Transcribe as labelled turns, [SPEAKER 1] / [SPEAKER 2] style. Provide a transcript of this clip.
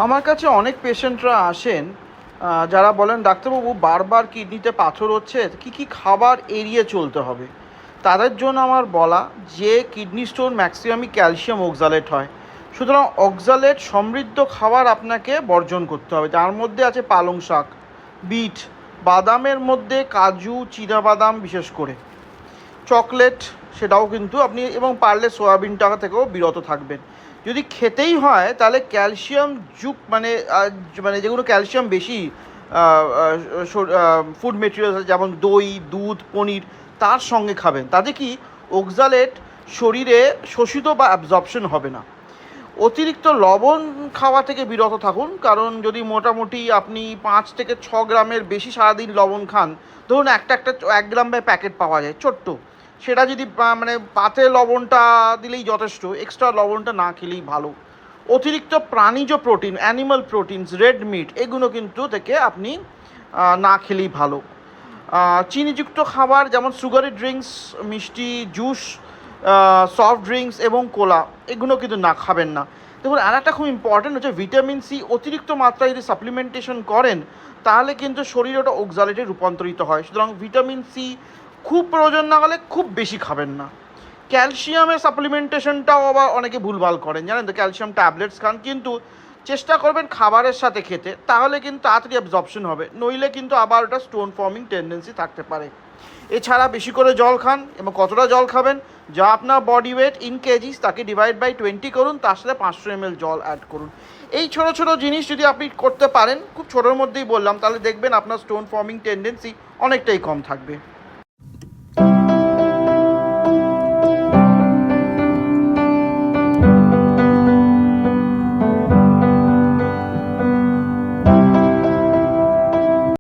[SPEAKER 1] আমার কাছে অনেক পেশেন্টরা আসেন যারা বলেন ডাক্তারবাবু বারবার কিডনিতে পাথর হচ্ছে, কি কি খাবার এড়িয়ে চলতে হবে। তাদের জন্য আমার বলা যে কিডনি স্টোন ম্যাক্সিমামই ক্যালসিয়াম অক্সালেট হয়, সুতরাং অক্সালেট সমৃদ্ধ খাবার আপনাকে বর্জন করতে হবে। যার মধ্যে আছে পালং শাক, বিট, বাদামের মধ্যে কাজু, বাদাম বিশেষ করে, চকলেট সেটাও কিন্তু আপনি, এবং পারলে সয়াবিনটা থেকেও বিরত থাকবেন। যদি খেতেই হয় তাহলে ক্যালসিয়াম মানে যেগুলো ক্যালসিয়াম বেশি ফুড মেটেরিয়ালস যেমন দই, দুধ, পনির তার সঙ্গে খাবেন। তাতে কি অক্সালেট শরীরে শোষিত বা অ্যাবজর্পশন হবে না। অতিরিক্ত লবণ খাওয়া থেকে বিরত থাকুন, কারণ যদি মোটামুটি আপনি 5 থেকে 6 গ্রামের বেশি সারাদিন লবণ খান, ধরুন একটা 1 গ্রাম প্যাকেট পাওয়া যায় ছোট্ট, সেটা যদি মানে পাতে লবণটা দিলেই যথেষ্ট, এক্সট্রা লবণটা না খেলেই ভালো। অতিরিক্ত প্রাণীজ protein, animal proteins, red meat, এগুলো কিন্তু থেকে আপনি না খেলেই ভালো। চিনিযুক্ত খাবার যেমন সুগারি ড্রিঙ্কস, মিষ্টি, জুস, সফট ড্রিঙ্কস এবং কোলা, এগুলো কিন্তু না খাবেন না। দেখুন, আর একটা খুব ইম্পর্টেন্ট হচ্ছে ভিটামিন সি। অতিরিক্ত মাত্রায় যদি সাপ্লিমেন্টেশন করেন তাহলে কিন্তু শরীর ওটা অক্সালেটে রূপান্তরিত হয়, সুতরাং ভিটামিন সি খুব প্রয়োজন না হলে খুব বেশি খাবেন না। ক্যালসিয়ামের সাপ্লিমেন্টেশনটাও আবার অনেকে ভুলভাল করেন, জানেন তো, ক্যালসিয়াম ট্যাবলেটস খান, কিন্তু চেষ্টা করবেন খাবারের সাথে খেতে, তাহলে কিন্তু তাড়াতাড়ি অ্যাবজর্পশন হবে, নইলে কিন্তু আবার ওটা স্টোন ফর্মিং টেন্ডেন্সি থাকতে পারে। এছাড়া বেশি করে জল খান, এবং কতটা জল খাবেন, যা আপনার বডি ওয়েট ইন কেজিস তাকে ডিভাইড বাই 20 করুন, তার সাথে 500 ml জল অ্যাড করুন। এই ছোটো ছোটো জিনিস যদি আপনি করতে পারেন, খুব ছোটোর মধ্যেই বললাম, তাহলে দেখবেন আপনার স্টোন ফর্মিং টেন্ডেন্সি অনেকটাই কম থাকবে।